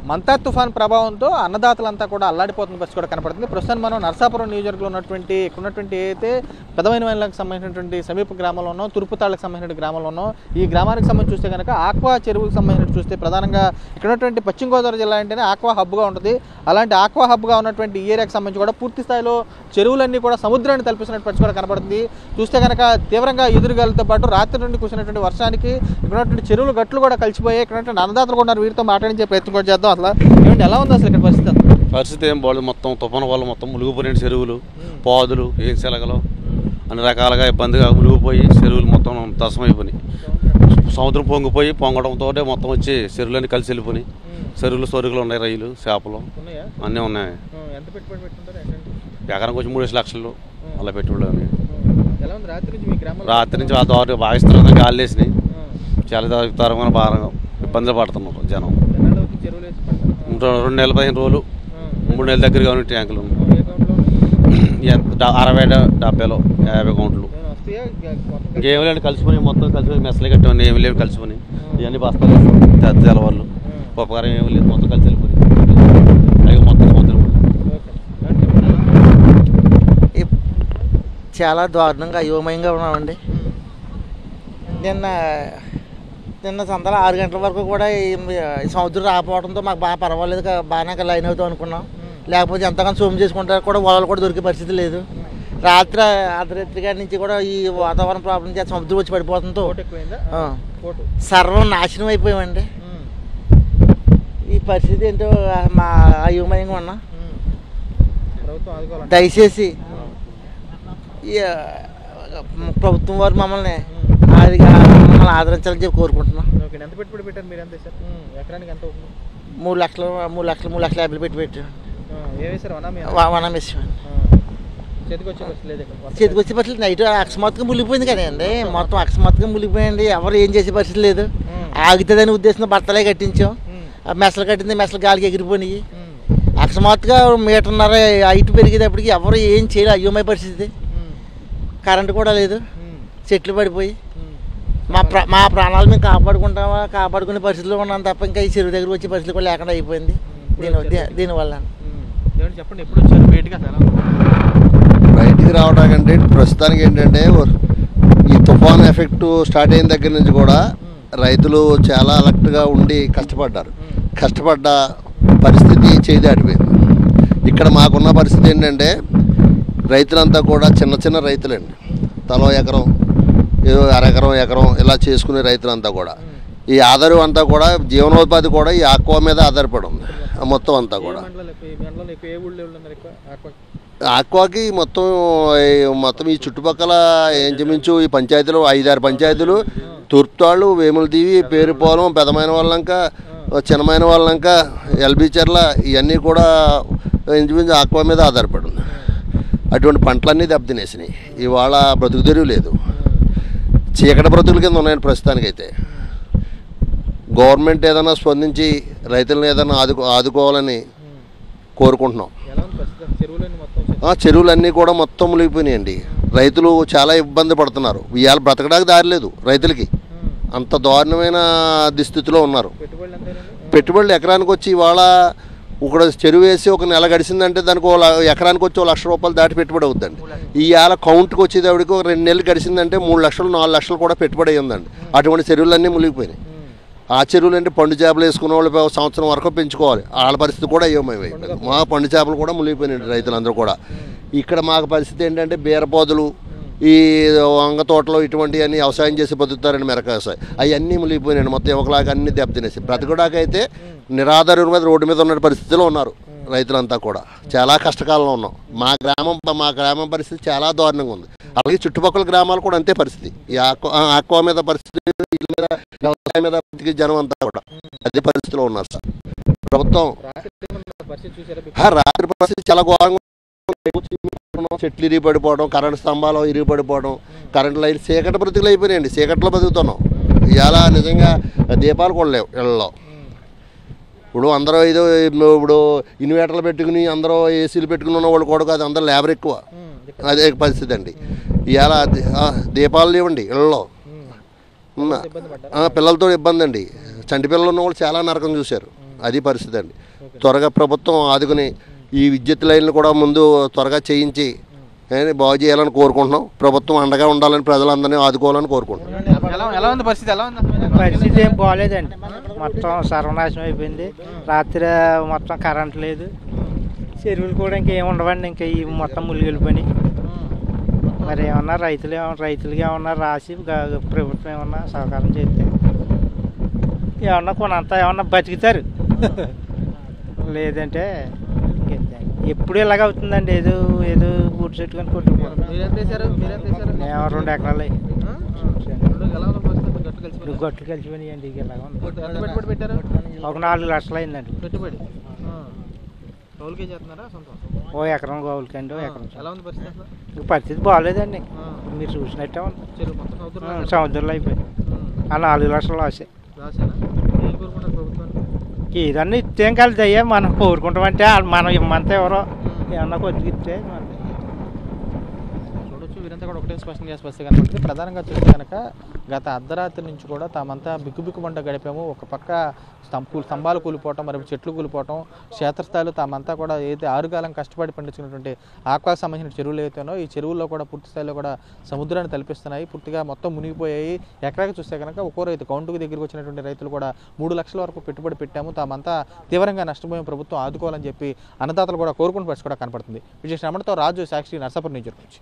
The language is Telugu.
మంతా తుఫాన్ ప్రభావంతో అన్నదాతలంతా కూడా అల్లాడిపోతున్న పరిస్థితి కూడా కనపడుతుంది. ప్రస్తుతం మనం నరసాపురం నియోజకవర్గంలో ఉన్నటువంటి ఏదైతే పెదవైనలకు సంబంధించినటువంటి సమీప గ్రామంలో ఉన్నాం, తుర్పుతాళ్ళకు సంబంధించిన గ్రామంలో ఉన్నాం. ఈ గ్రామానికి సంబంధించి చూస్తే కనుక ఆక్వా చెరువులకు సంబంధించి చూస్తే ప్రధానంగా ఇక్కడ ఉన్నటువంటి పశ్చిమ గోదావరి జిల్లా అంటేనే ఆక్వా హబ్గా ఉంటుంది. అలాంటి ఆక్వా హబ్గా ఉన్నటువంటి ఈ ఏరియాకి సంబంధించి కూడా పూర్తి స్థాయిలో చెరువులన్నీ కూడా సముద్రాన్ని తలపిస్తున్నట్టు పరిస్థితి కూడా కనపడుతుంది. చూస్తే కనుక తీవ్రంగా ఎదురుగాలతో పాటు రాత్రి నుండి కురిసినటువంటి వర్షానికి ఇక్కడ ఉన్నటువంటి చెరువులు గట్లు కూడా కలిసిపోయాయి. ఇక్కడ ఉన్నటువంటి అన్నదాతలు కూడా వీరితో మాట్లాడించే ప్రయత్నం కూడా చేద్దాం. అసలు ఏమంటే ఎలా ఉంది అసలు ఇక్కడ పరిస్థితి? ఏం బాగుంది. మొత్తం తుఫాను వల్ల మొత్తం మునిగిపోయిన చెరువులు, పాదులు, ఏం సెలగలు అన్ని రకాలుగా ఇబ్బందిగా మునిగిపోయి చెరువులు మొత్తం దశమైపోయినాయి. సముద్రం పొంగిపోయి పొంగడంతో మొత్తం వచ్చి చెరువులన్నీ కలిసి వెళ్ళిపోయినాయి. చెరువులు సొరుగులు ఉన్నాయి, రైలు చేపలు అన్నీ ఉన్నాయి. ఎకరానికి వచ్చి 3 లక్షలు అలా పెట్టుబడి. రాత్రి నుంచి ఆ దారి భావిస్తున్న గాలి వేసినాయి. చాలా తరమైన భారంగా ఇబ్బందులు పడుతున్నారు జనం. 2 నెలల 15 రోజులు 3 నెలల దగ్గరగా ఉన్న ట్యాంకులు 60-70 50 కౌంట్లు ఇంకేమి లేని కలిసిపోయి మొత్తం కలిసిపోయి మెసలు కట్టామని ఏమి లేవు కలిసిపోయి ఇవన్నీ బస్తాలు తెల్ల వాళ్ళు ఉపకారం ఏమి లేదు మొత్తం కలిసి వెళ్ళిపోయి అవి మొత్తం సముద్రం చాలా దారుణంగా అయోమయంగా ఉన్నామండి. నిన్న సంతలో 6 గంటల వరకు కూడా సముద్రం రాకపోవడంతో మాకు బాగా పర్వాలేదు, బాగానే లైన్ అవుతాం అనుకున్నాం. లేకపోతే ఎంతగానో సోము చేసుకుంటారు కూడా వలలు కూడా దొరికే పరిస్థితి లేదు. అర్ధరాత్రి గారి నుంచి కూడా ఈ వాతావరణ ప్రాబ్లం చేసి సముద్రం వచ్చి పడిపోతుందో సర్వం నాశనం అయిపోయామండి. ఈ పరిస్థితి ఏంటో మా అయోమయంగా ఉన్నా. దయచేసి ప్రభుత్వం వారు మమ్మల్ని ఆదరించాలని చెప్పి కోరుకుంటున్నాం. 3 లక్షలు 3,50,000 పెట్టి పెట్టాం. వనం వేసాం. చేతికి వచ్చే పరిస్థితి నైట్ అకస్మాత్తుగా మునిగిపోయింది కదండి. మొత్తం అకస్మాత్తుగా మునిగిపోయింది. ఎవరు ఏం చేసే పరిస్థితి లేదు. ఆగుతుందని ఉద్దేశంతో బట్టలే కట్టించాం. మెసలు కట్టింది, మెసలు గాలికి ఎగిరిపోయినాయి. అకస్మాత్తుగా 1.5 మీటర్ హైట్ పెరిగేటప్పటికి ఎవరు ఏం చేయలేదు. అయోమయ పరిస్థితి. కరెంటు కూడా లేదు. చెట్లు పడిపోయి మా ప్రాణాలు మేము కాపాడుకునే పరిస్థితిలో ఉన్నాం తప్ప ఇంకా ఈ చెరువు దగ్గర వచ్చే పరిస్థితి కూడా లేకుండా అయిపోయింది దీనివల్ల. చెప్పండి, ఎప్పుడు వచ్చారు బయటికి రావడానికంటే ప్రస్తుతానికి ఏంటంటే ఈ తుఫాన్ ఎఫెక్ట్ స్టార్ట్ అయిన దగ్గర నుంచి కూడా రైతులు చాలా అలర్ట్గా ఉండి కష్టపడ్డ పరిస్థితి చేదాటిపోయింది. ఇక్కడ మాకున్న పరిస్థితి ఏంటంటే రైతులంతా కూడా చిన్న రైతులండి. తలో ఎకరం ఏదో ఎకరం ఇలా చేసుకునే రైతులంతా కూడా ఈ ఆధారం అంతా కూడా జీవనోపాధి కూడా ఈ ఆక్వా మీద ఆధారపడి ఉంది. మొత్తం అంతా కూడా ఆక్వాకి మొత్తం ఈ చుట్టుపక్కల ఇంచుమించు ఈ పంచాయతీలు 5-6 పంచాయతీలు, తూర్పుతాళ్ళు, వేములదీవి, పేరుపోలం, పెదమైన వాళ్ళంక, చిన్నమైన వాళ్ళంక, ఎల్బీ చెర్ల ఇవన్నీ కూడా ఇంచుమించు ఆక్వా మీద ఆధారపడి ఉంది. అటువంటి పంటలన్నీ దెబ్బతినేసినాయి. ఇవాళ బ్రతుకు తెరువు లేదు. చీకటి బ్రతుకుల కింద ఉన్నాయండి ప్రస్తుతానికైతే. గవర్నమెంట్ ఏదైనా స్పందించి రైతులను ఏదైనా ఆదుకోవాలని కోరుకుంటున్నాం. చెరువులన్నీ కూడా మొత్తం మునిగిపోయినాయండి. రైతులు చాలా ఇబ్బంది పడుతున్నారు. ఇవాళ బ్రతకడానికి దారి లేదు రైతులకి. అంత దారుణమైన దుస్థితిలో ఉన్నారు. పెట్టుబడులు ఎకరానికి వచ్చి ఇవాళ ఇక్కడ చెరువు వేసి 1 నెల గడిచిందంటే దానికి ఎకరానికి వచ్చి 1 లక్ష రూపాయలు దాటి పెట్టుబడి అవుతుందండి. ఇవాళ కౌంట్కి వచ్చేటప్పటికి 2 నెలలు గడిచిందంటే 3 లక్షలు 4 లక్షలు కూడా పెట్టుబడి అయ్యిందండి. అటువంటి చెరువులన్నీ మునిగిపోయినాయి. ఆ చెరువులు అంటే పండు చేపలు వేసుకునే వాళ్ళు సంవత్సరం వరకు పెంచుకోవాలి. వాళ్ళ పరిస్థితి కూడా అయ్యోమైపోయింది. మా పండు చేపలు కూడా మునిగిపోయినాయి రైతులందరూ కూడా. ఇక్కడ మాకు పరిస్థితి ఏంటంటే బీరపోదులు, ఈ వంగ తోటలు ఇటువంటివన్నీ వ్యవసాయం చేసి బతుకుతారండి. మిరప వ్యవసాయం అవన్నీ మునిగిపోయినాయండి. మొత్తం ఒకలాగా అన్ని దెబ్బతినేసి బ్రతకడాకైతే నిరాధార మీద రోడ్డు మీద ఉన్న పరిస్థితిలో ఉన్నారు రైతులంతా కూడా. చాలా కష్టకాలంలో ఉన్నాం. మా గ్రామం పరిస్థితి చాలా దారుణంగా ఉంది. అలాగే చుట్టుపక్కల గ్రామాలు కూడా అంతే పరిస్థితి. ఈ ఆక్వా మీద పరిస్థితి, మీద వ్యవసాయం మీద జనం అంతా కూడా అదే పరిస్థితిలో ఉన్నారు సార్. ప్రభుత్వం రాత్రి పరిస్థితి చాలా ఘోరంగా, చెట్లు ఇరిగిపడిపోవడం, కరెంటు స్తంభాలు ఇరిగిపడిపోవడం, కరెంటు లైన్ చీకటి బ్రతుకులు అయిపోయినాయండి. చీకట్లో బతుకుతున్నాం. ఇవాళ నిజంగా దీపాలు కూడా లేవు ఇళ్ళలో. ఇప్పుడు అందరూ ఇప్పుడు ఇన్వర్టర్లు పెట్టుకుని అందరూ ఏసీలు పెట్టుకుని ఉన్న వాళ్ళు కూడా కాదు, అందరూ లేబర్ ఎక్కువ. అదే పరిస్థితి అండి. ఇవాళ దీపాలు లేవండి ఇళ్ళలో. పిల్లలతో ఇబ్బంది అండి. చంటి పిల్లలు ఉన్న వాళ్ళు చాలా నరకం చూశారు. అది పరిస్థితి అండి. త్వరగా ప్రభుత్వం ఆదుకుని ఈ విద్యుత్ లైన్లు కూడా ముందు త్వరగా చేయించి బాగు చేయాలని కోరుకుంటున్నాం. ప్రభుత్వం అండగా ఉండాలని, ప్రజలందరినీ ఆదుకోవాలని కోరుకుంటున్నాం. ఎలా ఉంది పరిస్థితి? ఎలా ఉంది? పరిస్థితి ఏం బాగోలేదండి. మొత్తం సర్వనాశనం అయిపోయింది. రాత్రి మొత్తం కరెంట్ లేదు. చెరువులు కూడా ఇంకేం ఉండవండి. ఇంకా ఈ మొత్తం మునిగిపోయినాయి. మరి ఏమన్నా రైతులకి ఏమన్నా రాసి ప్రభుత్వం ఏమన్నా సహకారం చేస్తే ఏమన్నా కొనంత ఏమన్నా బతుకుతారు. లేదంటే ఎప్పుడు ఇలాగ అవుతుందండి. ఏదో బూట్ చెట్టుకొని కొట్టుకుపోతాం. మేము 2 ఎకరాలు గట్లు కలిసిపోయినాయండి. ఇలాగ ఒక 4 లక్షలు అయిందండి పెట్టుబడి. ఓ ఎకరం గోవులకండి. ఓ ఎకరం ఎలా ఉంది పరిస్థితి? పరిస్థితి బాగాలేదండి. మీరు చూసినట్టే ఉంది. సముద్రంలో అయిపోయింది. ఆ 4 లక్షలు లాసే. ఏదన్నా ఇచ్చేం కలిసి అయ్యా మనం కోరుకుంటామంటే మనం ఇమ్మంతా ఎవరో ఏమన్నా కొద్దిగా ఇస్తే చూడొచ్చు. వీరంతా కూడా ఒకటే స్పష్టం చేసి వస్తే కనపడుతుంది. ప్రధానంగా చూస్తే కనుక గత అర్ధరాత్రి నుంచి కూడా తామంతా బిక్కుబిక్కుమంట గడిపాము. ఒక పక్క స్తంభాలు కూలిపోవటం, మరి చెట్లు కూలిపోవటం, క్షేత్రస్థాయిలో తామంతా కూడా ఏదైతే ఆరుగాలం కష్టపడి పండించుకున్నటువంటి ఆక్వాకు సంబంధించిన చెరువులు ఏవైతేనో ఈ చెరువుల్లో కూడా పూర్తి స్థాయిలో కూడా సముద్రాన్ని తలపిస్తున్నాయి. పూర్తిగా మొత్తం మునిగిపోయాయి. ఎకరాకి చూస్తే కనుక ఒక్కో రైతు కౌంటుకు దగ్గరికి వచ్చినటువంటి రైతులు కూడా 3 లక్షల వరకు పెట్టుబడి పెట్టాము, తామంతా తీవ్రంగా నష్టపోయాము, ప్రభుత్వం ఆదుకోవాలని చెప్పి అన్నదాతలు కూడా కోరుకుని పరిస్థితి కూడా కనపడుతుంది. విజయ్ శ్రమణతో రాజు, సాక్షి, నర్సాపురం నుంచి.